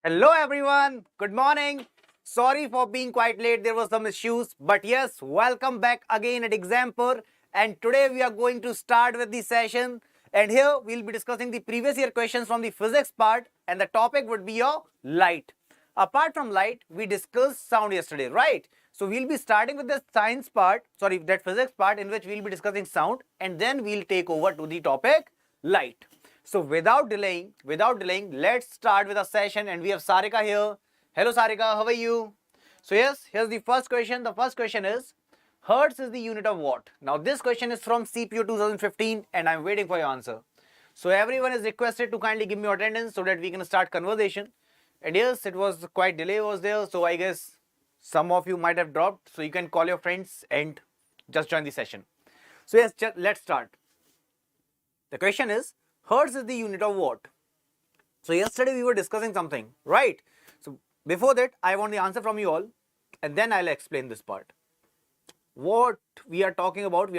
Hello everyone, good morning. Sorry for being quite late, there were some issues, but yes, welcome back again at Exampur, and today we are going to start with the session, and here we'll be discussing the previous year questions from the physics part, and the topic would be your light. Apart from light, we discussed sound yesterday, right? So we'll be starting with the science part, that physics part in which we'll be discussing sound, and then we'll take over to the topic light. So without delaying, let's start with a session, and we have Sarika here. Hello Sarika, how are you? So yes, here's the first question. The first question is, Hertz is the unit of what? Now this question is from CPO 2015 and I'm waiting for your answer. So everyone is requested to kindly give me attendance so that we can start conversation. And yes, it was quite delay was there, so I guess some of you might have dropped, so you can call your friends and just join the session. So yes, let's start. The question is, Hertz is the unit of what? So yesterday we were discussing something, right? So before that, I want the answer from you all, and then I'll explain this part. What we are talking about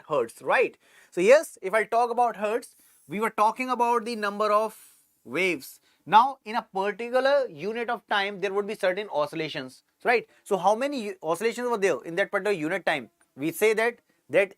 Hertz, right? So yes, if I talk about Hertz, we were talking about the number of waves. Now, in a particular unit of time, there would be certain oscillations, right? So how many oscillations were there in that particular unit time? We say that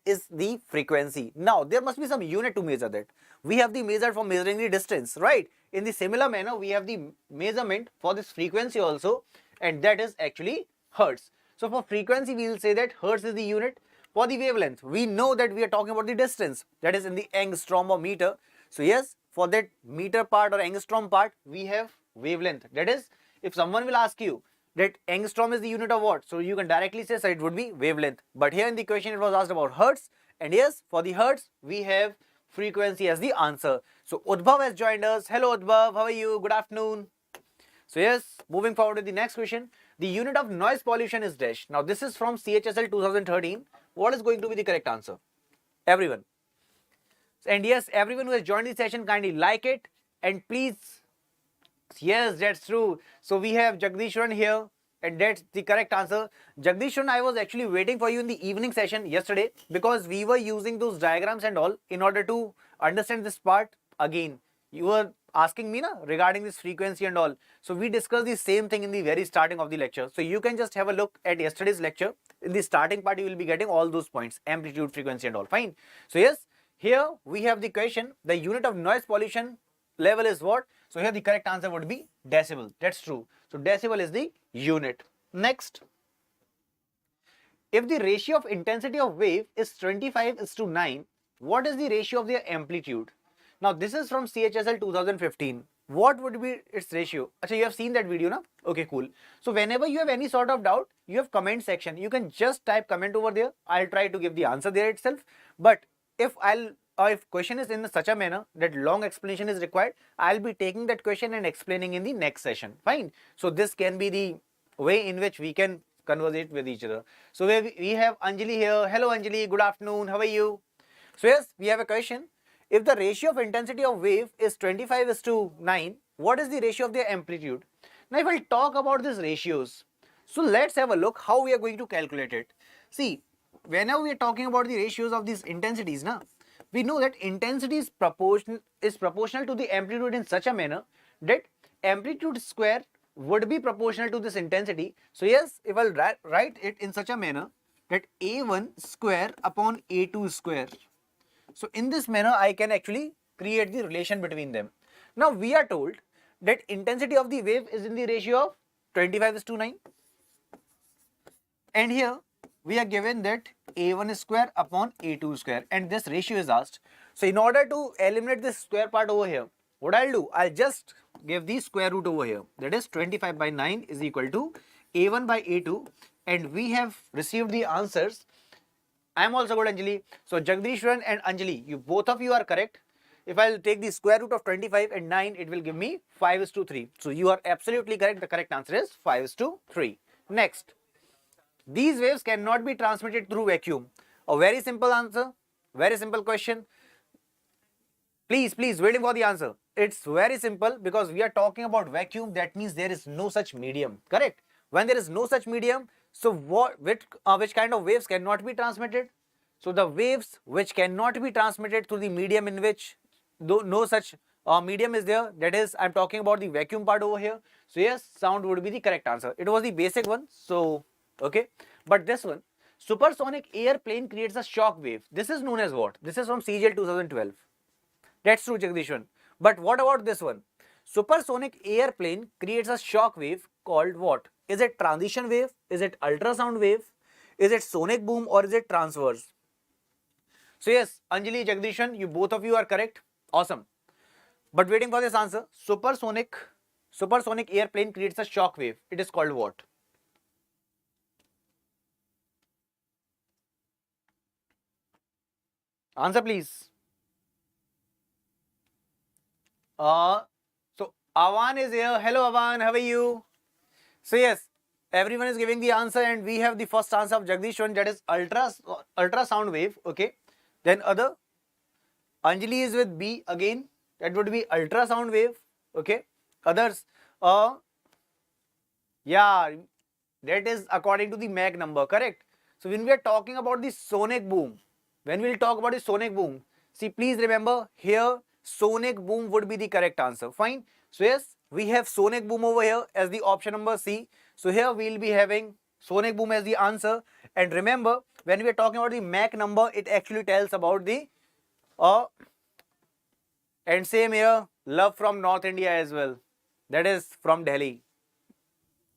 is the frequency. Now, there must be some unit to measure that. We have the measure for measuring the distance, right? In the similar manner, we have the measurement for this frequency also, and that is actually Hertz. So for frequency, we will say that Hertz is the unit. For the wavelength, we know that we are talking about the distance, that is in the angstrom or meter. So yes, for that meter part or angstrom part, we have wavelength. That is, if someone will ask you that angstrom is the unit of what, so you can directly say, so it would be wavelength. But here in the question, it was asked about Hertz, and yes, for the Hertz, we have frequency as the answer. So Udbhav has joined us. Hello Udbhav, how are you? Good afternoon. So yes, moving forward to the next question. The unit of noise pollution is dash. Now this is from CHSL 2013. What is going to be the correct answer? Everyone. And yes, everyone who has joined the session, kindly like it, and please, yes, that's true. So we have Jagdishwaran here, and that's the correct answer. Jagdishwaran, I was actually waiting for you in the evening session yesterday because we were using those diagrams and all in order to understand this part again. You were asking me regarding this frequency and all. So we discussed the same thing in the very starting of the lecture. So you can just have a look at yesterday's lecture. In the starting part, you will be getting all those points, amplitude, frequency and all. Fine. So yes, here we have the question, the unit of noise pollution level is what? So here the correct answer would be decibel. That's true. So decibel is the unit. Next, if the ratio of intensity of wave is 25:9, what is the ratio of their amplitude? Now this is from CHSL 2015. What would be its ratio? Achha, you have seen that video, na? Okay, cool. So whenever you have any sort of doubt, you have comment section. You can just type comment over there. I'll try to give the answer there itself. But if question is in such a manner that long explanation is required, I'll be taking that question and explaining in the next session. Fine. So this can be the way in which we can conversate with each other. So we have Anjali here. Hello Anjali, good afternoon. How are you? So yes, we have a question. If the ratio of intensity of wave is 25:9, what is the ratio of their amplitude? Now if I talk about these ratios, so let's have a look how we are going to calculate it. See, whenever we are talking about the ratios of these intensities, we know that intensity is proportional to the amplitude in such a manner that amplitude square would be proportional to this intensity. So yes, if I'll write it in such a manner that A1 square upon A2 square. So in this manner, I can actually create the relation between them. Now we are told that intensity of the wave is in the ratio of 25:9. And here we are given that A1 square upon A2 square, and this ratio is asked. So in order to eliminate this square part over here, what I'll do, I'll just give the square root over here. That is 25/9 is equal to A1 by A2, and we have received the answers. I am also good, Anjali. So Jagdishwaran and Anjali, both of you are correct. If I'll take the square root of 25 and 9, it will give me 5:3. So you are absolutely correct. The correct answer is 5:3. Next, these waves cannot be transmitted through vacuum. A very simple answer, very simple question. Please, waiting for the answer. It's very simple because we are talking about vacuum. That means there is no such medium, correct? When there is no such medium, so which kind of waves cannot be transmitted? So the waves which cannot be transmitted through the medium in which no such medium is there, that is I'm talking about the vacuum part over here. So yes, sound would be the correct answer. It was the basic one, so okay. But this one, supersonic airplane creates a shock wave. This is known as what? This is from CGL 2012. That's true, Jagdishwan. But what about this one? Supersonic airplane creates a shock wave called what? Is it transition wave? Is it ultrasound wave? Is it sonic boom, or is it transverse? So yes, Anjali, Jagdishan, you both of you are correct. Awesome. But waiting for this answer, supersonic airplane creates a shock wave. It is called what? Answer please. So Avan is here. Hello Avan, how are you? So yes, everyone is giving the answer, and we have the first answer of Jagdishwan, that is ultrasound wave. Okay. Then other, Anjali is with B again. That would be ultrasound wave. Okay. Others, yeah, that is according to the Mach number, correct? So when we are talking about the sonic boom, see, please remember here, sonic boom would be the correct answer. Fine. So yes, we have sonic boom over here as the option number C. So here we will be having sonic boom as the answer. And remember, when we are talking about the Mach number, it actually tells about the and same here, love from North India as well. That is from Delhi.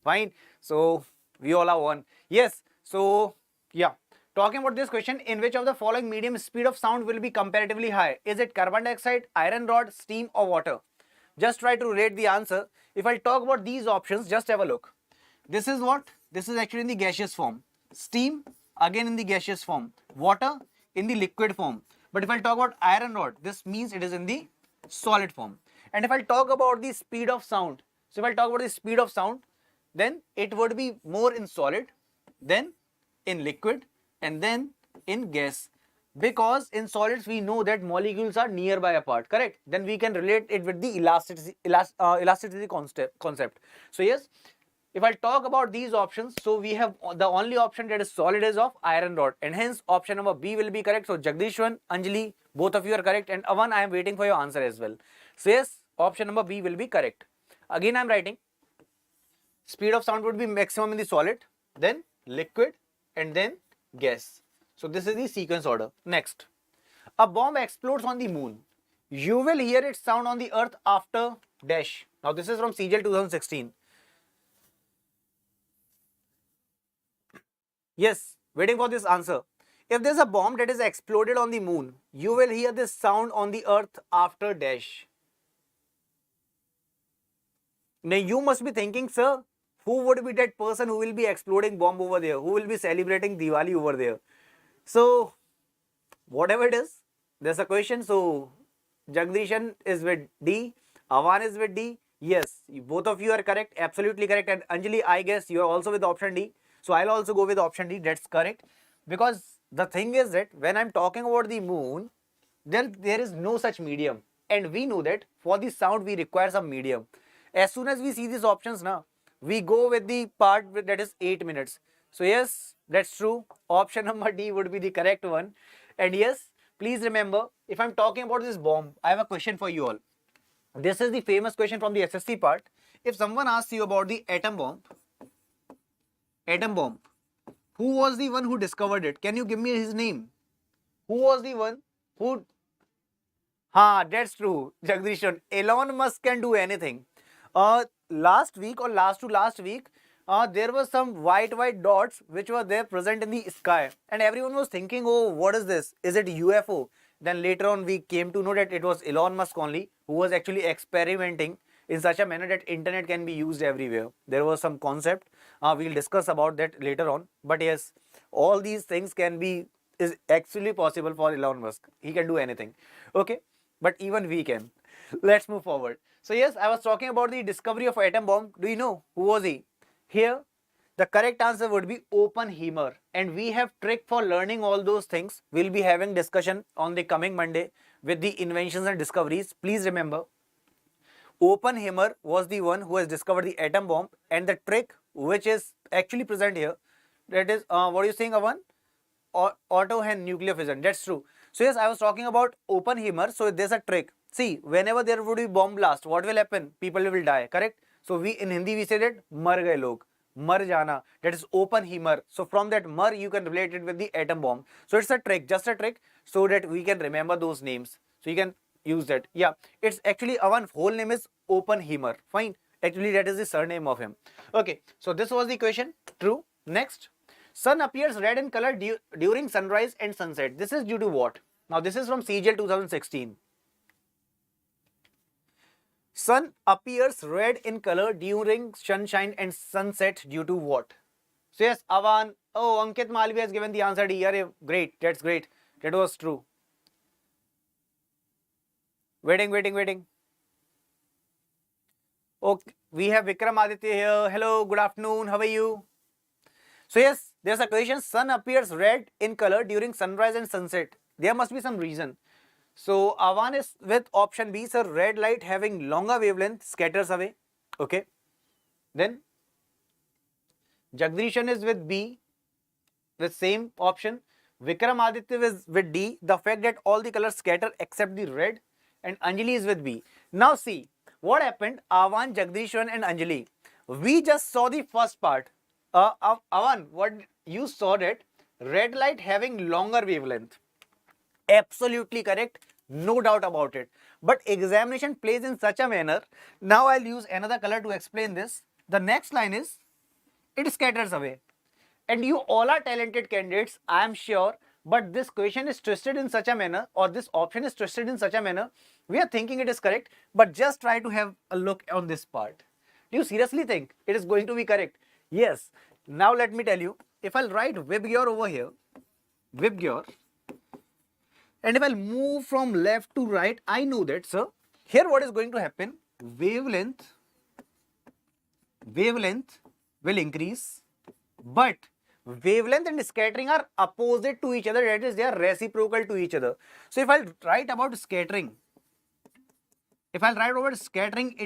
Fine. So we all are one. Yes. So yeah. Talking about this question, in which of the following medium speed of sound will be comparatively high? Is it carbon dioxide, iron rod, steam, or water? Just try to rate the answer. If I talk about these options, just have a look. This is what? This is actually in the gaseous form. Steam, again in the gaseous form. Water, in the liquid form. But if I talk about iron rod, this means it is in the solid form. And if I talk about the speed of sound, then it would be more in solid, then in liquid, and then in gas. Because in solids we know that molecules are nearby apart, correct? Then we can relate it with the elasticity concept. So yes, if I talk about these options, so we have the only option that is solid is of iron rod, and hence option number B will be correct. So Jagdishwan, Anjali, both of you are correct, and Avan, I am waiting for your answer as well. So yes, option number B will be correct. Again I am writing, speed of sound would be maximum in the solid, then liquid, and then gas. So this is the sequence order. Next, a bomb explodes on the moon. You will hear its sound on the earth after dash. Now this is from CGL 2016. Yes, waiting for this answer. If there's a bomb that is exploded on the moon, you will hear this sound on the earth after dash. Now you must be thinking, sir, who would be that person who will be exploding bomb over there? Who will be celebrating Diwali over there? So, whatever it is, there's a question. So, Jagdishan is with D, Avan is with D. Yes, both of you are correct, absolutely correct. And Anjali, I guess you are also with option D. So, I'll also go with option D, that's correct. Because the thing is that when I'm talking about the moon, then there is no such medium. And we know that for the sound, we require some medium. As soon as we see these options now, we go with the part that is 8 minutes. So yes, that's true. Option number D would be the correct one. And yes, please remember, if I'm talking about this bomb, I have a question for you all. This is the famous question from the SSC part. If someone asks you about the atom bomb, who was the one who discovered it? Can you give me his name? Who was the one who... that's true, Jagdishan. Elon Musk can do anything. Last week or last to last week, there were some white dots which were there present in the sky, and everyone was thinking, oh, what is this? Is it UFO? Then later on we came to know that it was Elon Musk only who was actually experimenting in such a manner that internet can be used everywhere. There was some concept, we'll discuss about that later on. But yes, all these things is actually possible for Elon Musk. He can do anything. Okay, but even we can. Let's move forward. So yes, I was talking about the discovery of atom bomb. Do you know who was he? Here, the correct answer would be Oppenheimer. And we have trick for learning all those things. We'll be having discussion on the coming Monday with the inventions and discoveries. Please remember, Oppenheimer was the one who has discovered the atom bomb, and the trick which is actually present here, that is, what are you saying, Avan? Auto and nuclear fission. That's true. So yes, I was talking about Oppenheimer. So there's a trick. See, whenever there would be bomb blast, what will happen? People will die, correct? So we in Hindi we say that mar gaye log, mar jana, that is open he mar. So from that mar you can relate it with the atom bomb. So it's a trick, just a trick, so that we can remember those names. So you can use that. Yeah, it's actually our whole name is Open Heimer. Fine. Actually, that is the surname of him. Okay, so this was the question. True. Next, sun appears red in color during sunrise and sunset. This is due to what? Now, this is from CGL 2016. Sun appears red in color during sunshine and sunset due to what? So yes, Avan. Oh, Ankit Malvi has given the answer D. Great. That's great. That was true. Waiting. Okay, we have Vikram Aditya here. Hello, good afternoon. How are you? So yes, there's a question. Sun appears red in color during sunrise and sunset. There must be some reason. So Avan is with option B, sir. Red light having longer wavelength scatters away. Okay. Then Jagdishan is with B, with same option. Vikram Aditya is with D. The fact that all the colors scatter except the red. And Anjali is with B. Now see, what happened? Avan, Jagdishwan and Anjali. We just saw the first part. Avan, what you saw that red light having longer wavelength. Absolutely correct. No doubt about it. But examination plays in such a manner. Now I'll use another color to explain this. The next line is, it scatters away. And you all are talented candidates, I am sure. But this question is twisted in such a manner, or this option is twisted in such a manner, we are thinking it is correct, but just try to have a look on this part. Do you seriously think it is going to be correct? Yes. Now let me tell you, if I'll write Vibgyor over here, Vibgyor, and if I'll move from left to right, I know that, sir, here what is going to happen, wavelength will increase, but wavelength and scattering are opposite to each other, that is, they are reciprocal to each other. So if I'll write about scattering, it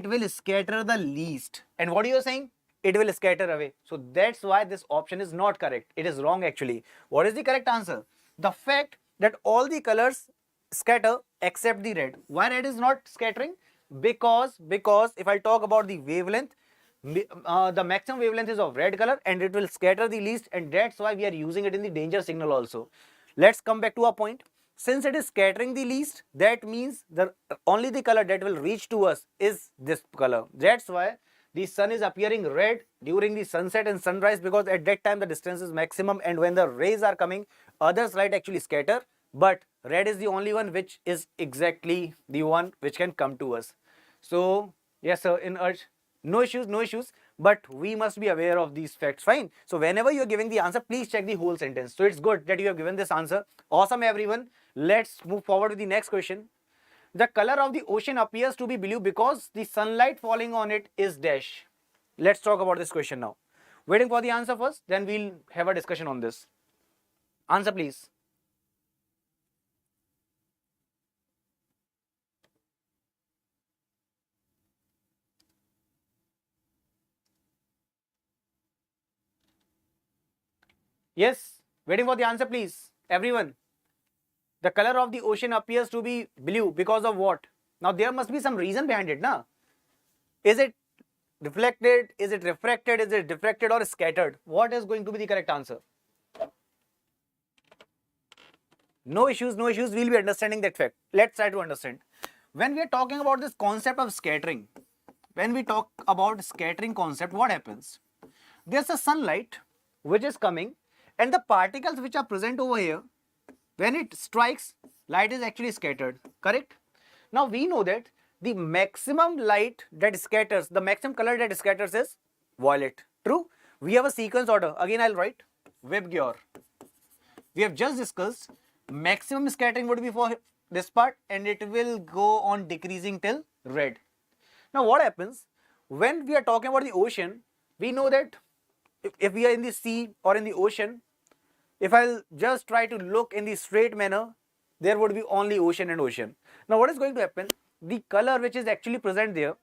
will scatter the least. And what are you saying? It will scatter away. So that's why this option is not correct. It is wrong actually. What is the correct answer? The fact that all the colors scatter except the red. Why red is not scattering? Because if I talk about the wavelength, the maximum wavelength is of red color and it will scatter the least, and that's why we are using it in the danger signal also. Let's come back to our point. Since it is scattering the least, that means only the color that will reach to us is this color. That's why the sun is appearing red during the sunset and sunrise, because at that time the distance is maximum, and when the rays are coming, others light actually scatter, but red is the only one which is exactly the one which can come to us. So yes sir, in urge, no issues, but we must be aware of these facts. Fine. So whenever you are giving the answer, please check the whole sentence. So it's good that you have given this answer. Awesome everyone. Let's move forward with the next question. The color of the ocean appears to be blue because the sunlight falling on it is dash. Let's talk about this question now. Waiting for the answer first, then we'll have a discussion on this. Answer please. Yes, waiting for the answer please, everyone. The color of the ocean appears to be blue because of what? Now there must be some reason behind it, na? Is it reflected, is it refracted, is it diffracted or scattered? What is going to be the correct answer? No issues, we'll be understanding that fact. Let's try to understand. When we are talking about this concept of scattering, when we talk about scattering concept, what happens? There's a sunlight which is coming, and the particles which are present over here, when it strikes, light is actually scattered, correct? Now we know that the maximum light that scatters, the maximum color that scatters is violet, true? We have a sequence order. Again I'll write Vibgyor. We have just discussed maximum scattering would be for this part, and it will go on decreasing till red. Now what happens when we are talking about the ocean? We know that if we are in the sea or in the ocean, if I'll just try to look in the straight manner, there would be only ocean and ocean. Now what is going to happen? The color which is actually present there,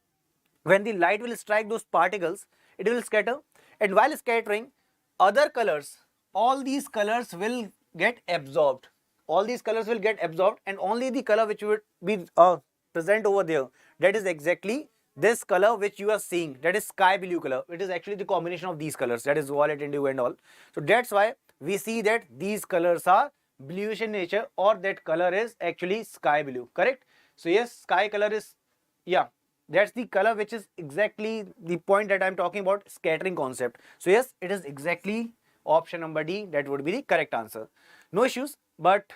when the light will strike those particles, it will scatter, and while scattering, other colors, all these colors will get absorbed. All these colors will get absorbed, and only the color which would be present over there, that is exactly this color which you are seeing, that is sky blue color. It is actually the combination of these colors, that is violet, indigo and all. So that's why we see that these colors are bluish in nature, or that color is actually sky blue, correct? So yes, sky color is, yeah, that's the color which is exactly the point that I'm talking about, scattering concept. So yes, it is exactly option number D, that would be the correct answer. No issues, but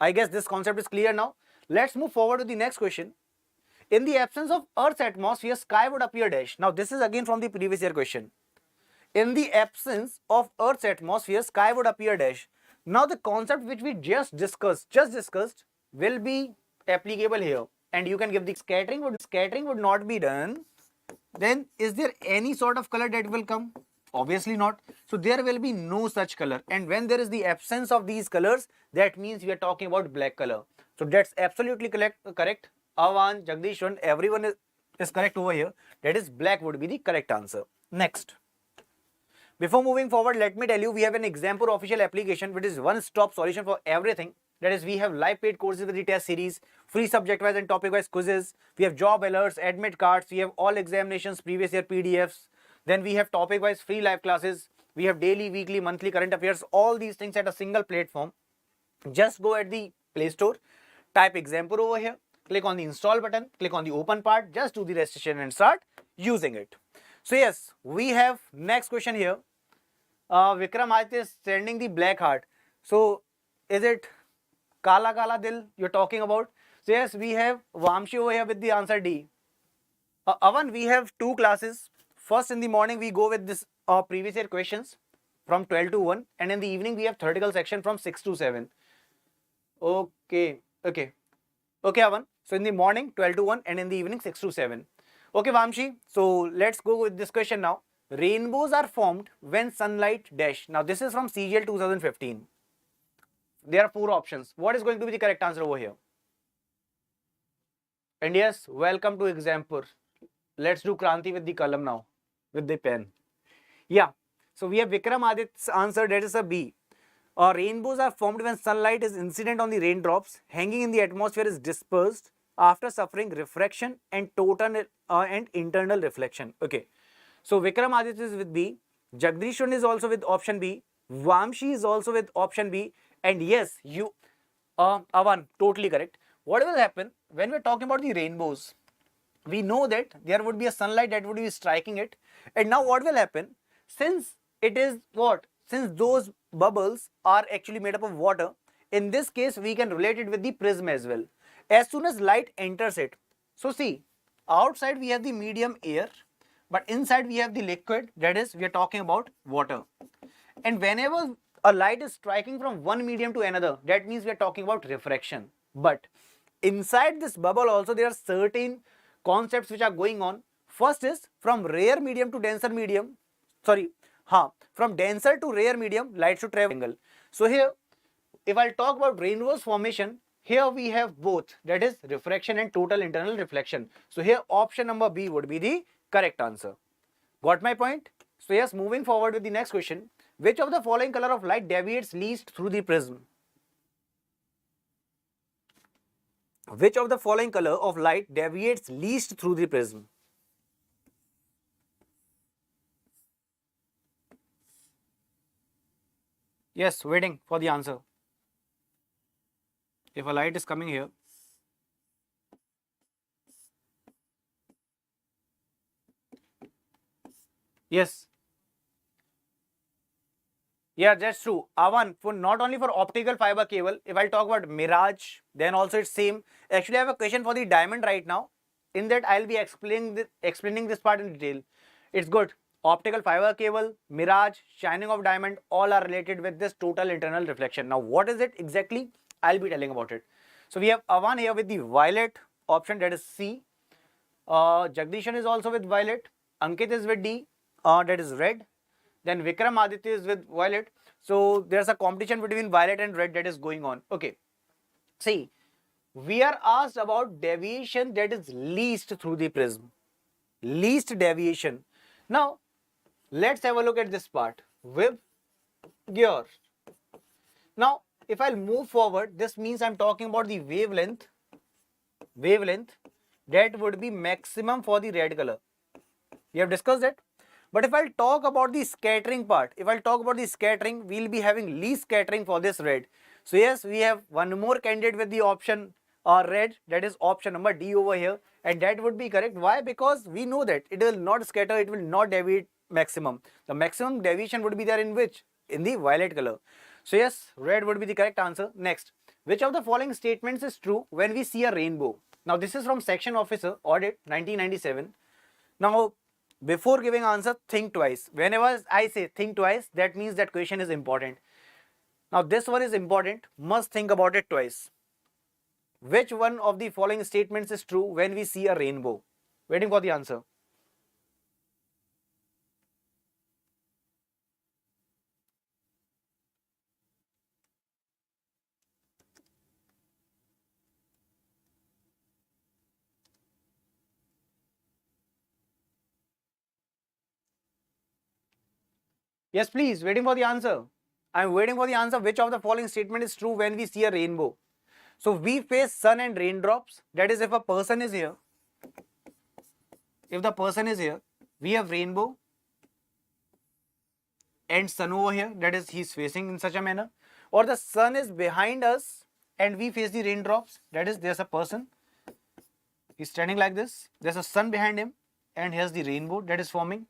I guess this concept is clear now. Let's move forward to the next question. In the absence of Earth's atmosphere, sky would appear dash. Now this is again from the previous year question. In the absence of Earth's atmosphere, sky would appear dash. Now the concept which we just discussed will be applicable here, and you can give the scattering would not be done. Then is there any sort of color that will come? Obviously not. So there will be no such color, and when there is the absence of these colors, that means we are talking about black color. So that's absolutely correct. Avan, Jagdishwan, everyone is correct over here. That is, black would be the correct answer. Next. Before moving forward, let me tell you, we have an example official application which is one-stop solution for everything. That is, we have live paid courses with the test series, free subject-wise and topic-wise quizzes. We have job alerts, admit cards. We have all examinations, previous year PDFs. Then we have topic-wise free live classes. We have daily, weekly, monthly current affairs. All these things at a single platform. Just go at the Play Store, type example over here, click on the install button, click on the open part, just do the registration and start using it. So yes, we have next question here. Vikram Aditya is sending the black heart. So is it Kala Kala Dil you're talking about? So yes, we have Vamshi over here with the answer D. Avan, we have two classes. First in the morning we go with this previous year questions from 12 to 1, and in the evening we have theoretical section from 6 to 7. Okay, Avan. So in the morning 12 to 1 and in the evening 6 to 7. Okay, Vamshi. So let's go with this question now. Rainbows are formed when sunlight dash. Now this is from CGL 2015. There are 4 options. What is going to be the correct answer over here? And yes, welcome to example. Let's do Kranti with the column now, with the pen. Yeah. So we have Vikram Adit's answer, that is a B. Rainbows are formed when sunlight is incident on the raindrops, hanging in the atmosphere is dispersed after suffering refraction and total and internal reflection. Okay. So Vikram Aditya is with B, Jagdishwan is also with option B, Vamshi is also with option B, and yes, you, Avan, totally correct. What will happen when we're talking about the rainbows? We know that there would be a sunlight that would be striking it, and now what will happen? Since it is what? Since those bubbles are actually made up of water, in this case we can relate it with the prism as well. As soon as light enters it, so see, outside we have the medium air, but inside we have the liquid, that is, we are talking about water. And whenever a light is striking from one medium to another, that means we are talking about refraction. But inside this bubble also there are certain concepts which are going on. First is from rare medium to denser medium, from denser to rare medium, light should travel. So here, if I'll talk about rainbows formation, here we have both, that is refraction and total internal reflection. So here option number B would be the correct answer. Got my point? So yes, moving forward with the next question. Which of the following color of light deviates least through the prism? Which of the following color of light deviates least through the prism? Yes, waiting for the answer. If a light is coming here, yes. Yeah, that's true. Avan, for not only for optical fiber cable, if I talk about mirage, then also it's same. Actually, I have a question for the diamond right now. In that, I'll be explaining this part in detail. It's good. Optical fiber cable, mirage, shining of diamond, all are related with this total internal reflection. Now, what is it exactly? I'll be telling about it. So we have Avan here with the violet option, that is C. Jagdishan is also with violet. Ankit is with D, that is red. Then Vikram Aditya is with violet. So there's a competition between violet and red that is going on. Okay. See, we are asked about deviation that is least through the prism. Least deviation. Now, let's have a look at this part. With gear. Now, if I'll move forward, this means I'm talking about the wavelength wavelength, that would be maximum for the red color. We have discussed that. But if I'll talk about the scattering part, we'll be having least scattering for this red. So yes, we have one more candidate with the option red, that is option number D over here, and that would be correct. Why? Because we know that it will not scatter, it will not deviate maximum. The maximum deviation would be there in which? In the violet color. So yes, red would be the correct answer. Next, which of the following statements is true when we see a rainbow? Now this is from section officer audit 1997. Now before giving answer, think twice. Whenever I say think twice, that means that question is important. Now this one is important, must think about it twice. Which one of the following statements is true when we see a rainbow? Waiting for the answer. Yes, please, waiting for the answer. I'm waiting for the answer. Which of the following statement is true when we see a rainbow? So we face sun and raindrops. That is, if a person is here, we have rainbow and sun over here. That is, he's facing in such a manner. Or the sun is behind us and we face the raindrops. That is, there's a person. He's standing like this. There's a sun behind him and here's the rainbow that is forming.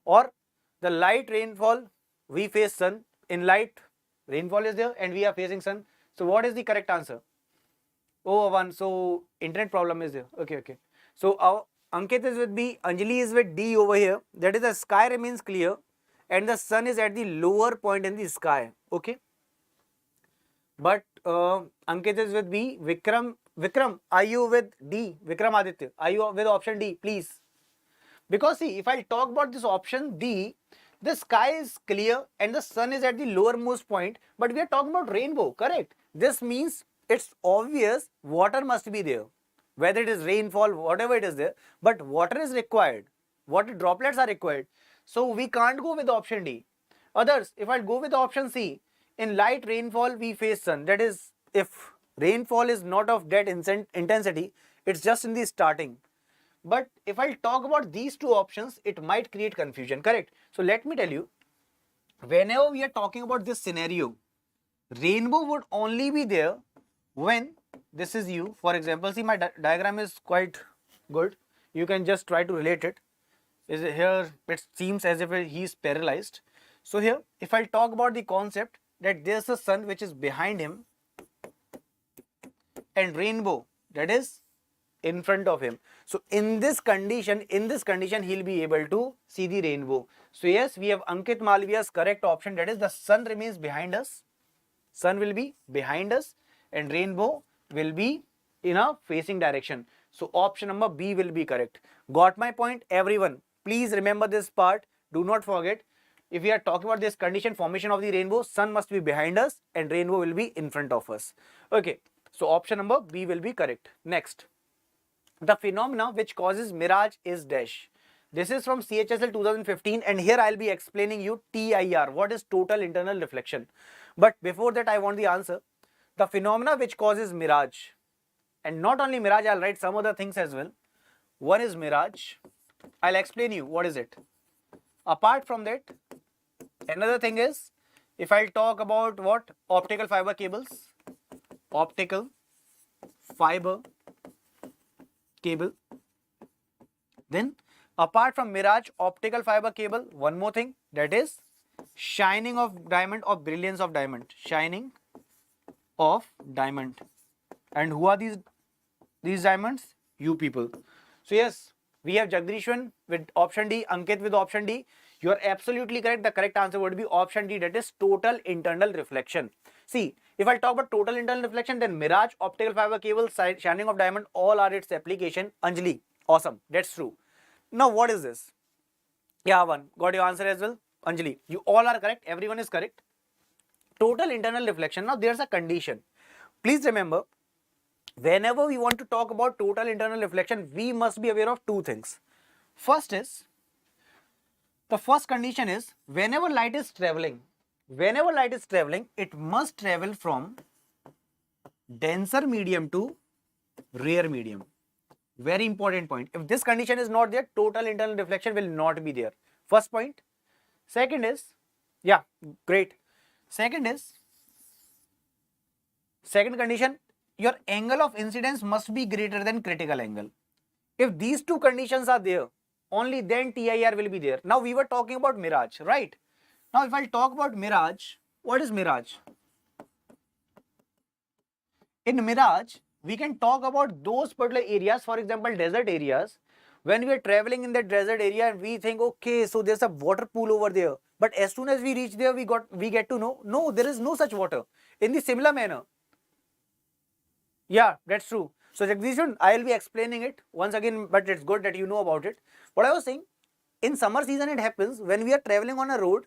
Or the light rainfall, we face sun. In light, rainfall is there and we are facing sun. So what is the correct answer? Oh, one. So internet problem is there. Okay. So our Ankit is with B, Anjali is with D over here. That is, the sky remains clear and the sun is at the lower point in the sky. Okay. But Ankit is with B. Vikram, are you with D? Vikram Aditya, are you with option D, please? Because see, if I talk about this option D, the sky is clear and the sun is at the lowermost point, but we are talking about rainbow, correct? This means it's obvious water must be there. Whether it is rainfall, whatever it is there, but water is required. Water droplets are required. So we can't go with option D. Others, if I go with option C, in light rainfall we face sun. That is, if rainfall is not of that intensity, it's just in the starting. But if I talk about these two options, it might create confusion, correct? So let me tell you, whenever we are talking about this scenario, rainbow would only be there when this is you. For example, see, my diagram is quite good. You can just try to relate it. Here it seems as if he is paralyzed. So here, if I talk about the concept that there's a sun which is behind him and rainbow that is in front of him. So in this condition, he'll be able to see the rainbow. So yes, we have Ankit Malviya's correct option, that is, the sun remains behind us. Sun will be behind us and rainbow will be in a facing direction. So option number B will be correct. Got my point, everyone? Please remember this part. Do not forget. If we are talking about this condition, formation of the rainbow, sun must be behind us and rainbow will be in front of us. Okay. So option number B will be correct. Next. The phenomena which causes mirage is dash. This is from CHSL 2015 and here I'll be explaining you TIR. What is total internal reflection? But before that, I want the answer. The phenomena which causes mirage, and not only mirage, I'll write some other things as well. One is mirage. I'll explain you what is it. Apart from that, another thing is, if I'll talk about what? Optical fiber cables. Optical fiber cable. Then apart from mirage, optical fiber cable, one more thing, that is shining of diamond or brilliance of diamond. Shining of diamond. And who are these diamonds? You people. So yes, we have Jagdishwan with option D, Ankit with option D. You are absolutely correct. The correct answer would be option D, that is total internal reflection. See, if I talk about total internal reflection, then mirage, optical fiber cable, shining of diamond, all are its application. Anjali, awesome, that's true. Now what is this? Yeah, one, got your answer as well. Anjali, you all are correct, everyone is correct. Total internal reflection. Now there's a condition. Please remember, whenever we want to talk about total internal reflection, we must be aware of two things. The first condition is, whenever light is traveling, it must travel from denser medium to rare medium. Very important point. If this condition is not there, total internal reflection will not be there. First point. Second is, yeah, great. Second condition, your angle of incidence must be greater than critical angle. If these two conditions are there, only then TIR will be there. Now we were talking about mirage, right? Now if I talk about mirage, what is mirage? In mirage, we can talk about those particular areas, for example, desert areas. When we are traveling in that desert area and we think, okay, so there's a water pool over there. But as soon as we reach there, we get to know, no, there is no such water. In the similar manner. Yeah, that's true. So Jagdishwan, I will be explaining it once again, but it's good that you know about it. What I was saying, in summer season it happens when we are traveling on a road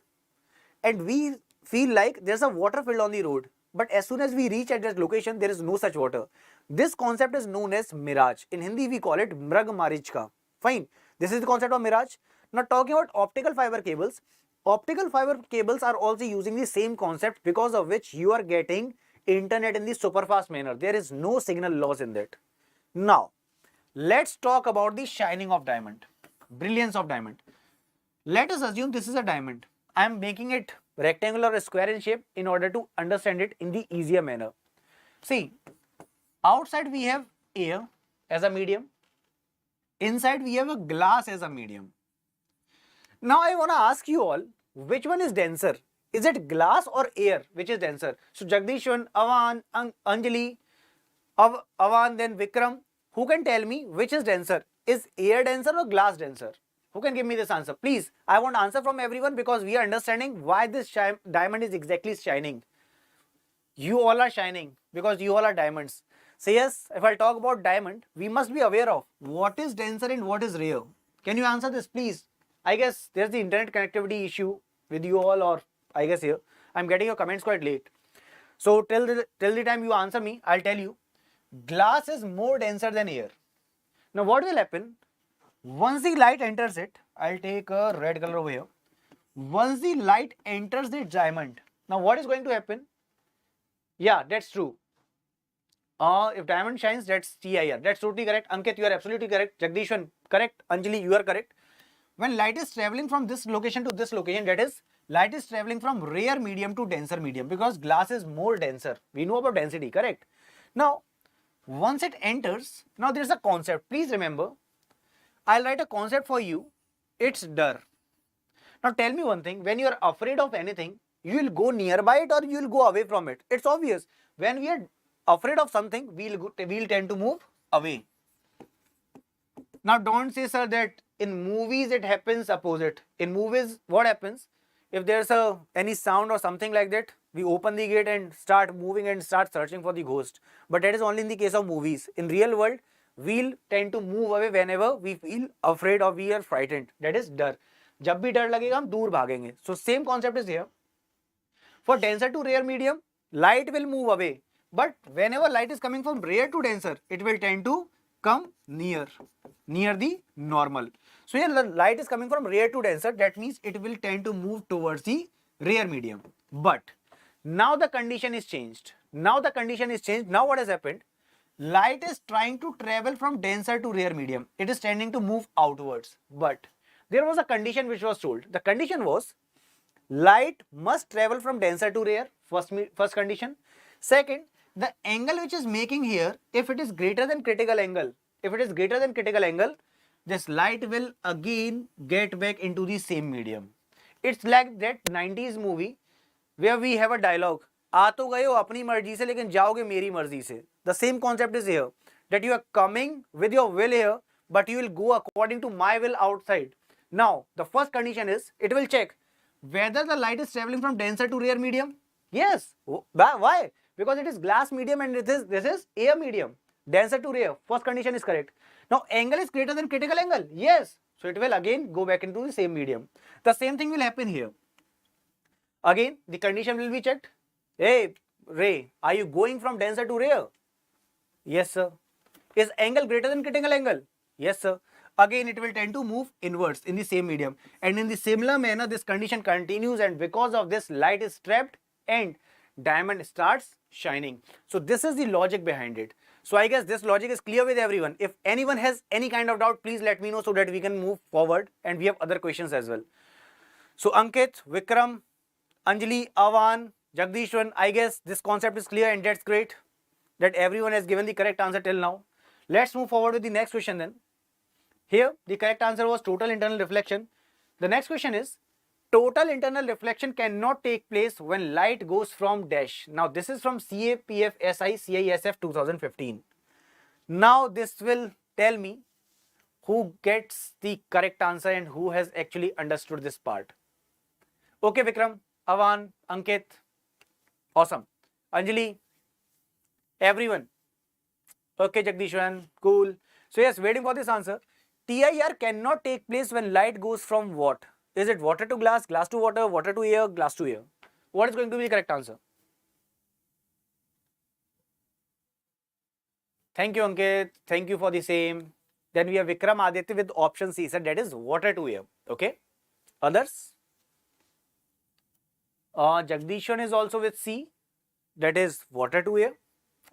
and we feel like there's a water field on the road. But as soon as we reach at that location, there is no such water. This concept is known as mirage. In Hindi, we call it mrag marichka. Fine. This is the concept of mirage. Now talking about optical fiber cables. Optical fiber cables are also using the same concept, because of which you are getting internet in the super fast manner. There is no signal loss in that. Now, let's talk about the shining of diamond. Brilliance of diamond. Let us assume this is a diamond. I am making it rectangular or square in shape in order to understand it in the easier manner. See, outside we have air as a medium. Inside we have a glass as a medium. Now I want to ask you all, which one is denser? Is it glass or air which is denser? So Jagdishwan, Avan, Anjali, Avan, then Vikram, who can tell me which is denser? Is air denser or glass denser? Who can give me this answer? Please, I want answer from everyone, because we are understanding why this diamond is exactly shining. You all are shining because you all are diamonds. So yes, if I talk about diamond, we must be aware of what is denser and what is rare. Can you answer this, please? I guess there's the internet connectivity issue with you all, or I guess here. I'm getting your comments quite late. So till the time you answer me, I'll tell you. Glass is more denser than air. Now what will happen? Once the light enters it, I'll take a red color over here. Once the light enters the diamond, now what is going to happen? Yeah, that's true. If diamond shines, that's TIR. That's totally correct. Ankit, you are absolutely correct. Jagdishwan, correct. Anjali, you are correct. When light is traveling from this location to this location, that is, light is traveling from rare medium to denser medium, because glass is more denser. We know about density, correct? Now, once it enters, now there is a concept. Please remember, I'll write a concept for you. It's dar. Now tell me one thing, when you are afraid of anything, you will go nearby it or you will go away from it. It's obvious. When we are afraid of something, we'll tend to move away. Now don't say, sir, that in movies it happens opposite. In movies, what happens? If there's any sound or something like that, we open the gate and start moving and start searching for the ghost. But that is only in the case of movies. In real world, we'll tend to move away whenever we feel afraid or we are frightened. That is dar. जब भी डर लगेगा हम दूर भागेंगे. So same concept is here. For denser to rare medium, light will move away. But whenever light is coming from rare to denser, it will tend to come near the normal. So here the light is coming from rare to denser, that means it will tend to move towards the rare medium. But now the condition is changed. Now what has happened? Light is trying to travel from denser to rare medium. It is tending to move outwards. But there was a condition which was told. The condition was light must travel from denser to rare. First condition. Second, the angle which is making here, if it is greater than critical angle, this light will again get back into the same medium. It's like that 90s movie where we have a dialogue. आ तो गए हो अपनी मर्जी से लेकिन जाओगे मेरी मर्जी से. The same concept is here, that you are coming with your will here, but you will go according to my will outside. Now, the first condition is, it will check whether the light is traveling from denser to rare medium. Yes. Why? Because it is glass medium and this is air medium. Denser to rare. First condition is correct. Now, angle is greater than critical angle. Yes. So, it will again go back into the same medium. The same thing will happen here. Again, the condition will be checked. Hey, Ray, are you going from denser to rare? Yes, sir. Is angle greater than critical angle? Yes, sir. Again, it will tend to move inwards in the same medium. And in the similar manner, this condition continues, and because of this, light is trapped and diamond starts shining. So this is the logic behind it. So I guess this logic is clear with everyone. If anyone has any kind of doubt, please let me know so that we can move forward, and we have other questions as well. So Ankit, Vikram, Anjali, Avan, Jagdishwan, I guess this concept is clear, and that's great that everyone has given the correct answer till now. Let's move forward with the next question then. Here the correct answer was total internal reflection. The next question is, total internal reflection cannot take place when light goes from dash. Now this is from CAPF-SI CISF 2015. Now this will tell me who gets the correct answer and who has actually understood this part. Okay, Vikram, Avan, Ankit, awesome. Anjali, everyone. Okay, Jagdishwan, cool. So yes, waiting for this answer. TIR cannot take place when light goes from what? Is it water to glass, glass to water, water to air, glass to air? What is going to be the correct answer? Thank you, Ankit. Thank you for the same. Then we have Vikram Aditya with option C, sir, that is water to air. Okay. Others? Jagdishwan is also with C, that is water to air.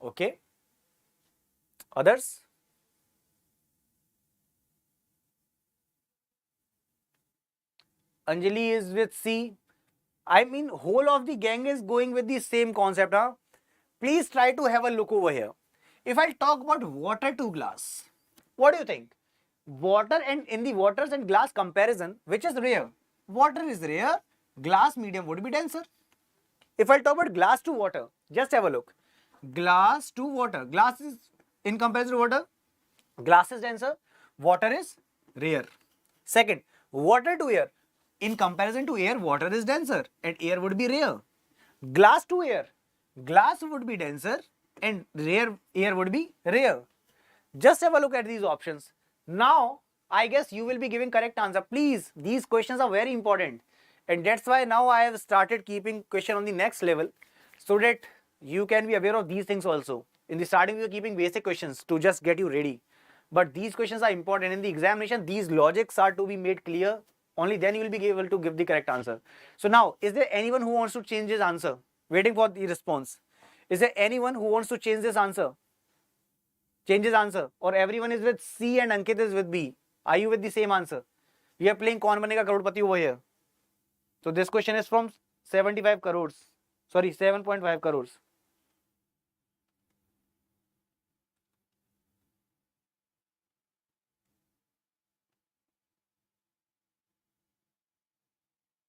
Okay. Others? Anjali is with C. I mean, whole of the gang is going with the same concept, huh? Please try to have a look over here. If I talk about water to glass, what do you think? Water, and in the waters and glass comparison, which is rare? Water is rare, glass medium would be denser. If I talk about glass to water, just have a look. Glass to water, glass is in comparison to water, glass is denser, water is rare. Second, water to air, in comparison to air, water is denser and air would be rare. Glass to air, glass would be denser and air would be rare. Just have a look at these options. Now, I guess you will be giving correct answer. Please, these questions are very important. And that's why now I have started keeping question on the next level so that you can be aware of these things also. In the starting, we are keeping basic questions to just get you ready. But these questions are important. In the examination, these logics are to be made clear. Only then you will be able to give the correct answer. So now, is there anyone who wants to change his answer? Waiting for the response. Is there anyone who wants to change this answer? Change his answer. Or everyone is with C and Ankit is with B. Are you with the same answer? We are playing Kaun Banega Crorepati over here. So this question is from 75 crores. Sorry, 7.5 crores.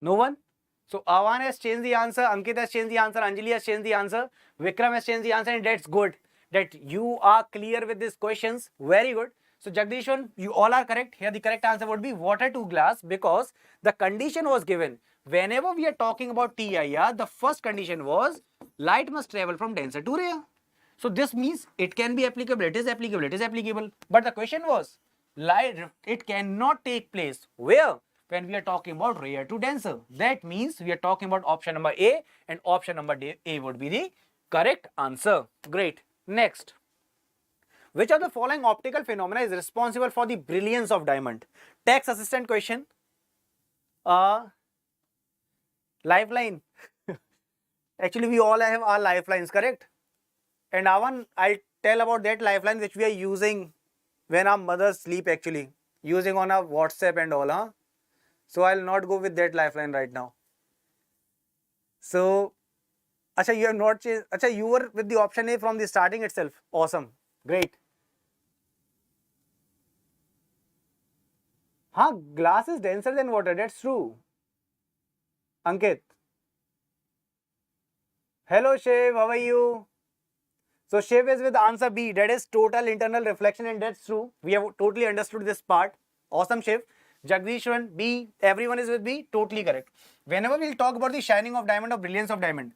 No one? So Avan has changed the answer, Ankit has changed the answer, Anjali has changed the answer, Vikram has changed the answer, and that's good that you are clear with these questions. Very good. So Jagdishwan, you all are correct. Here the correct answer would be water to glass, because the condition was given. Whenever we are talking about TIR, the first condition was light must travel from denser to rare. So this means it can be applicable, it is applicable, it is applicable. But the question was, light, it cannot take place where? When we are talking about rare to denser. That means we are talking about option number A, and option number A would be the correct answer. Great. Next. Which of the following optical phenomena is responsible for the brilliance of diamond? Tax assistant question. Lifeline. Actually, we all have our lifelines, correct? And Avan, I'll tell about that lifeline which we are using when our mothers sleep, actually. Using on our WhatsApp and all, huh? So I'll not go with that lifeline right now. So, Acha, you have not changed. Acha, you were with the option A from the starting itself. Awesome. Great. Huh, glass is denser than water. That's true. Ankit. Hello, Shiv. How are you? So Shiv is with answer B. That is total internal reflection, and that's true. We have totally understood this part. Awesome, Shiv. Jagdishwan, B, everyone is with B, totally correct. Whenever we'll talk about the shining of diamond or brilliance of diamond,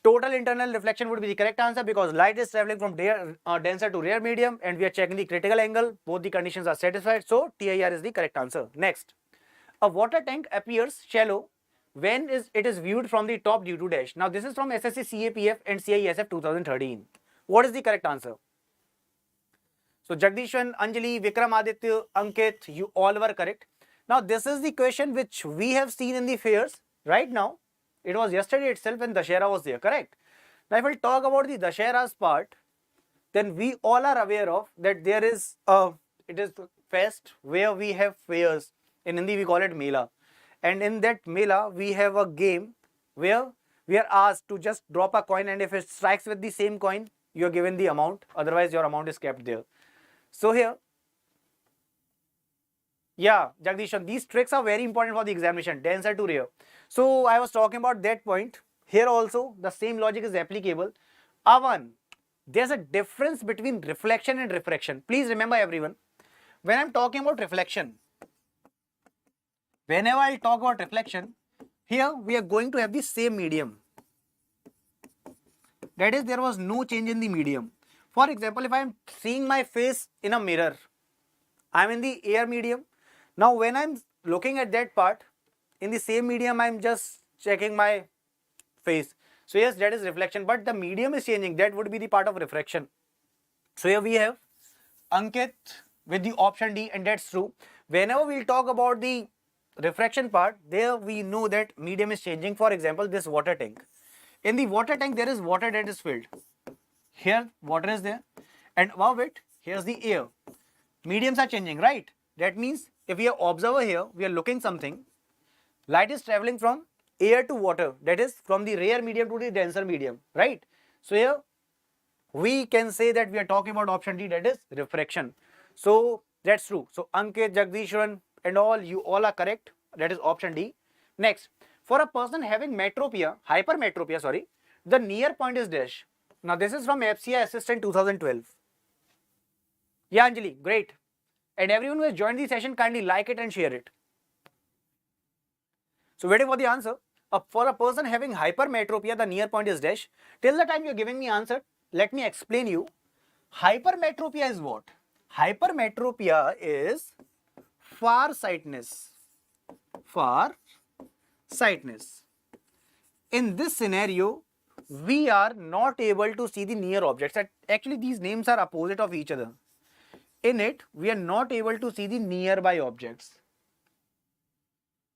total internal reflection would be the correct answer, because light is traveling from denser to rare medium, and we are checking the critical angle. Both the conditions are satisfied, so TIR is the correct answer. Next, a water tank appears shallow when it is viewed from the top due to dash. Now this is from SSC CAPF and CISF 2013. What is the correct answer? So Jagdishwan, Anjali, Vikram Aditya, Ankit, you all were correct. Now this is the question which we have seen in the fairs right now. It was yesterday itself when Dashera was there, correct? Now if we'll talk about the Dashera's part, then we all are aware of that there is it is the fest where we have fairs. In Hindi we call it Mela, and in that Mela we have a game where we are asked to just drop a coin, and if it strikes with the same coin, you are given the amount, otherwise your amount is kept there. So here, yeah, Jagdishan, these tricks are very important for the examination, denser to rare. So I was talking about that point. Here also the same logic is applicable. Avan, there's a difference between reflection and refraction. Please remember everyone, when I'm talking about reflection, whenever I talk about reflection, here we are going to have the same medium. That is, there was no change in the medium. For example, if I am seeing my face in a mirror, I am in the air medium. Now when I am looking at that part, in the same medium I am just checking my face. So yes, that is reflection, but the medium is changing. That would be the part of refraction. So here we have Ankit with the option D, and that's true. Whenever we will talk about the refraction part, there we know that medium is changing. For example, this water tank. In the water tank, there is water that is filled. Here, water is there, and above it, here's the air. Mediums are changing, right? That means if we are observer here, we are looking something. Light is traveling from air to water, that is from the rare medium to the denser medium, right? So here we can say that we are talking about option D, that is refraction. So that's true. So Ankit, Jagdishwaran and all, you all are correct. That is option D. Next, for a person having metropia, hypermetropia, sorry, the near point is dash. Now this is from FCI Assistant 2012. Yeah, Anjali, great. And everyone who has joined the session, kindly like it and share it. So waiting for the answer. For a person having hypermetropia, the near point is dash. Till the time you are giving me answer, let me explain you. Hypermetropia is what? Hypermetropia is farsightedness. Farsightedness. In this scenario, we are not able to see the near objects. Actually, these names are opposite of each other. In it, we are not able to see the nearby objects.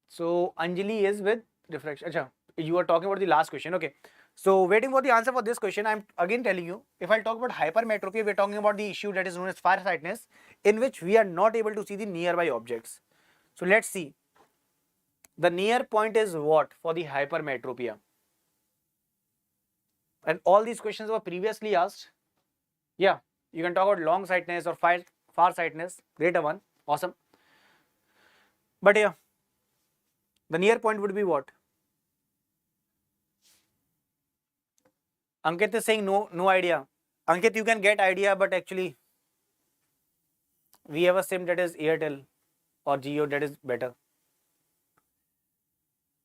So Anjali is with refraction. Achha, you are talking about the last question. Okay. So waiting for the answer for this question, I'm again telling you, if I talk about hypermetropia, we are talking about the issue that is known as farsightedness, in which we are not able to see the nearby objects. So let's see. The near point is what for the hypermetropia? And all these questions were previously asked. Yeah, you can talk about long sightedness or farsightedness. Greater one. Awesome. But yeah, the near point would be what? Ankit is saying no idea. Ankit, you can get idea, but actually we have a SIM that is Airtel or Jio that is better.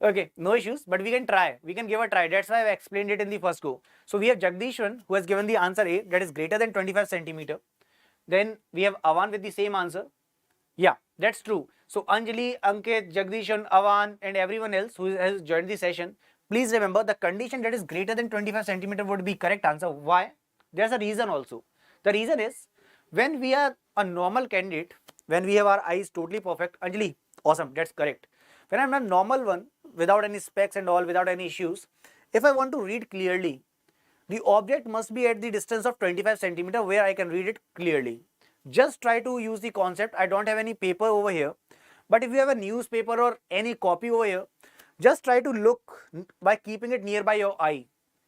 Okay, no issues, but we can try. We can give a try. That's why I explained it in the first go. So we have Jagdishwan who has given the answer A, that is greater than 25 centimeter. Then we have Avan with the same answer. Yeah, that's true. So Anjali, Ankit, Jagdishwan, Avan and everyone else who has joined the session, please remember the condition that is greater than 25 centimeter would be correct answer. Why? There's a reason also. The reason is when we are a normal candidate, when we have our eyes totally perfect, Anjali, awesome, that's correct. When I'm a normal one, without any specs and all, without any issues, if I want to read clearly, the object must be at the distance of 25 centimeter where I can read it clearly. Just try to use the concept. I don't have any paper over here, but if you have a newspaper or any copy over here, just try to look by keeping it nearby your eye.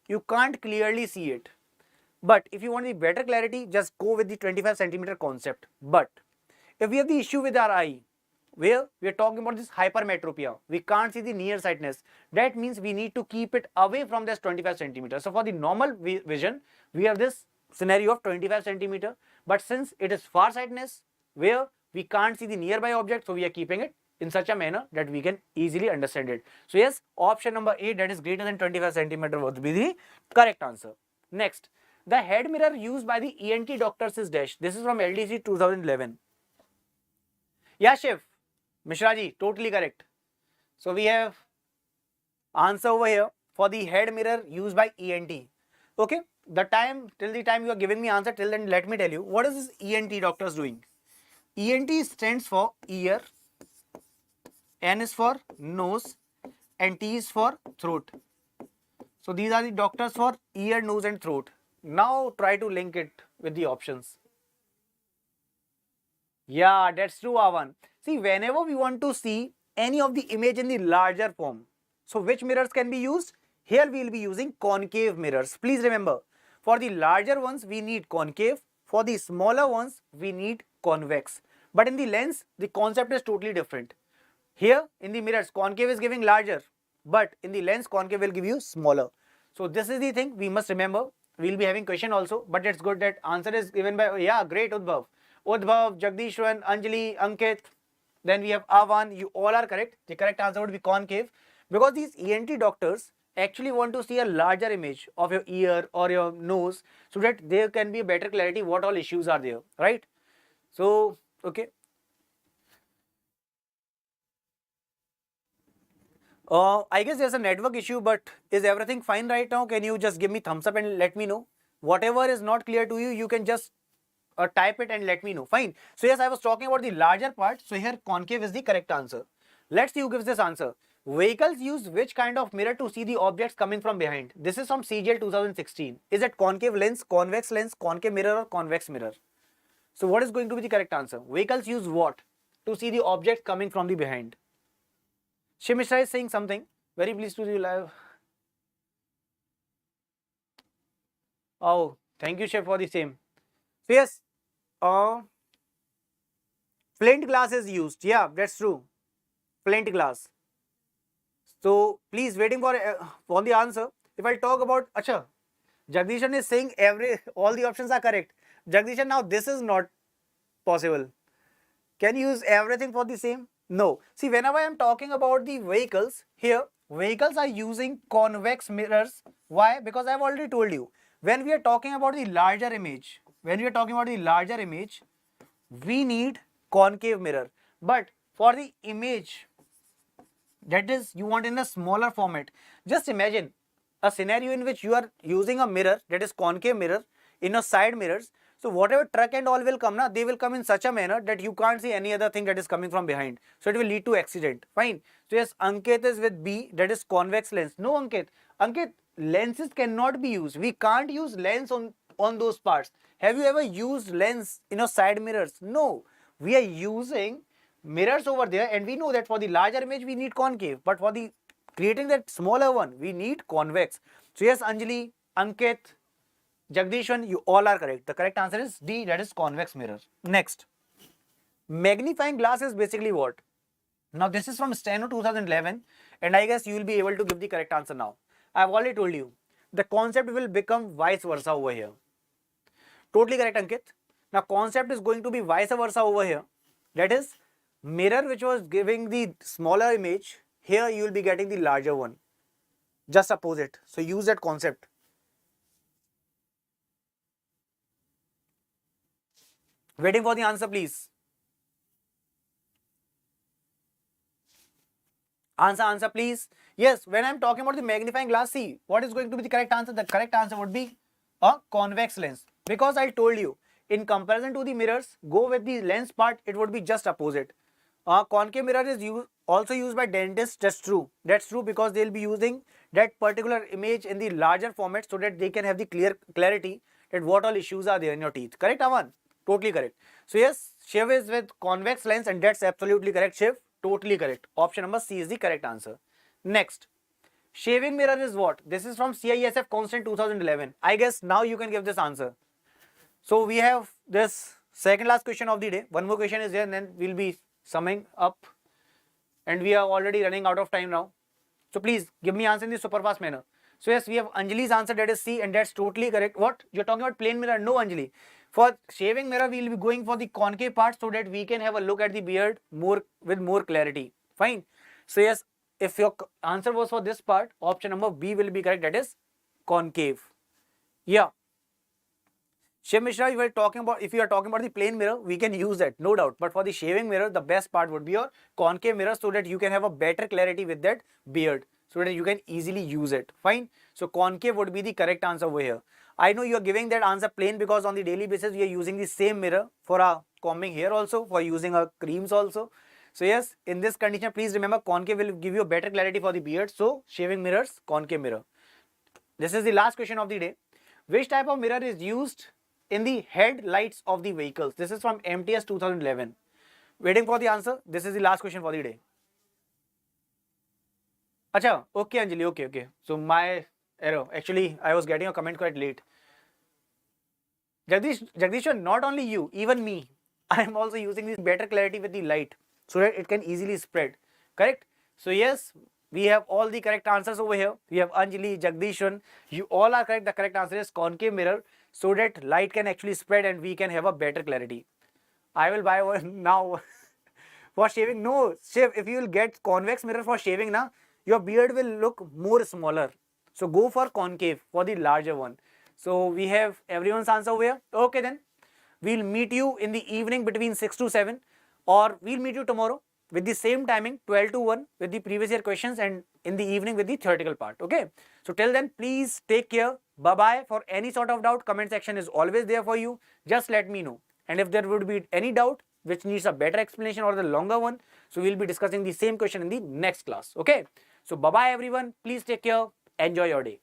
You can't clearly see it. But if you want the better clarity, just go with the 25 centimeter concept. But if we have the issue with our eye, where we are talking about this hypermetropia, we can't see the nearsightedness. That means we need to keep it away from this 25 centimeter. So for the normal vision, we have this scenario of 25 centimeter. But since it is farsightedness, where we can't see the nearby object, so we are keeping it in such a manner that we can easily understand it. So yes, option number A, that is greater than 25 centimeter would be the correct answer. Next, the head mirror used by the ENT doctors is dash. This is from LDC 2011. Yeah, Shiv. Mishra ji, totally correct. So we have answer over here for the head mirror used by ENT. Okay, till the time you are giving me answer, till then let me tell you what is this ENT doctors doing. ENT stands for ear, N is for nose and T is for throat. So these are the doctors for ear, nose and throat. Now try to link it with the options. Yeah, that's true, Avan. See, whenever we want to see any of the image in the larger form, so which mirrors can be used? Here we will be using concave mirrors. Please remember, for the larger ones we need concave, for the smaller ones we need convex. But in the lens, the concept is totally different. Here in the mirrors, concave is giving larger, but in the lens, concave will give you smaller. So this is the thing we must remember. We will be having question also, but it's good that answer is given by, yeah, great, Udbhav. Udbhav, Jagdishwan, Anjali, Ankit, then we have Avan, you all are correct. The correct answer would be concave, because these ENT doctors actually want to see a larger image of your ear or your nose, so that there can be a better clarity what all issues are there, right? So, okay. I guess there's a network issue, but is everything fine right now? Can you just give me thumbs up and let me know? Whatever is not clear to you, you can just type it and let me know. Fine. So yes, I was talking about the larger part. So here concave is the correct answer. Let's see who gives this answer. Vehicles use which kind of mirror to see the objects coming from behind? This is from CGL 2016. Is it concave lens, concave mirror or convex mirror? So what is going to be the correct answer? Vehicles use what to see the objects coming from the behind? Shiv Mishra is saying something. Very pleased to see you live. Oh, thank you, Shiv, for the same. So yes, flint glass is used. Yeah, that's true. Flint glass. So please waiting for the answer. If I talk about, acha, Jagdishan is saying all the options are correct. Jagdishan, now this is not possible. Can you use everything for the same? No. See, whenever I am talking about the vehicles, here, vehicles are using convex mirrors. Why? Because I have already told you, when we are talking about the larger image, we need concave mirror. But for the image that is you want in a smaller format, just imagine a scenario in which you are using a mirror that is concave mirror in your side mirrors. So whatever truck and all will come, they will come in such a manner that you can't see any other thing that is coming from behind. So it will lead to accident. Fine. So yes, Ankit is with B, that is convex lens. No, Ankit. Ankit, lenses cannot be used. We can't use lens on those parts. Have you ever used lens in your side mirrors? No. We are using mirrors over there, and we know that for the larger image we need concave, but for the creating that smaller one we need convex. So yes, Anjali, Ankit, Jagdishwan, you all are correct. The correct answer is D, that is convex mirror. Next, magnifying glass is basically what? Now this is from Steno 2011, and I guess you will be able to give the correct answer now. I have already told you the concept will become vice versa over here. Totally correct, Ankit. Now concept is going to be vice versa over here. That is, mirror which was giving the smaller image, here you will be getting the larger one. Just opposite. So use that concept. Waiting for the answer, please. Answer, please. Yes, when I am talking about the magnifying glass, see, what is going to be the correct answer? The correct answer would be a convex lens. Because I told you, in comparison to the mirrors, go with the lens part, it would be just opposite. Concave mirror is also used by dentists. That's true. That's true, because they'll be using that particular image in the larger format so that they can have the clarity that what all issues are there in your teeth. Correct, Avan? Totally correct. So yes, Shiv is with convex lens, and that's absolutely correct, Shiv. Totally correct. Option number C is the correct answer. Next, shaving mirror is what? This is from CISF Constant 2011. I guess now you can give this answer. So we have this second last question of the day. One more question is there, and then we'll be summing up. And we are already running out of time now. So please give me answer in the super fast manner. So yes, we have Anjali's answer, that is C, and that's totally correct. What? You're talking about plane mirror? No, Anjali. For shaving mirror, we will be going for the concave part so that we can have a look at the beard with more clarity. Fine. So yes, if your answer was for this part, option number B will be correct, that is concave. Yeah. Shiv Mishra, if you are talking about the plane mirror, we can use that, no doubt. But for the shaving mirror, the best part would be your concave mirror so that you can have a better clarity with that beard, so that you can easily use it. Fine. So concave would be the correct answer over here. I know you are giving that answer plain because on the daily basis we are using the same mirror for our combing hair also, for using our creams also. So yes, in this condition, please remember concave will give you a better clarity for the beard. So shaving mirrors, concave mirror. This is the last question of the day. Which type of mirror is used in the headlights of the vehicles? This is from MTS 2011. Waiting for the answer. This is the last question for the day. Acha, okay Anjali, okay. So my error. Actually, I was getting a comment quite late. Jagdish, not only you, even me. I am also using this better clarity with the light so that it can easily spread. Correct? So yes, we have all the correct answers over here. We have Anjali, Jagdishwan. You all are correct. The correct answer is concave mirror so that light can actually spread and we can have a better clarity. I will buy one now for shaving. No, Shiv, if you will get convex mirror for shaving, na, your beard will look more smaller. So go for concave for the larger one. So we have everyone's answer over here. Okay then. We'll meet you in the evening between 6 to 7 or we'll meet you tomorrow with the same timing 12 to 1 with the previous year questions and in the evening with the theoretical part. Okay. So till then, please take care. Bye-bye. For any sort of doubt, comment section is always there for you. Just let me know. And if there would be any doubt which needs a better explanation or the longer one, so we'll be discussing the same question in the next class. Okay. So bye-bye everyone. Please take care. Enjoy your day.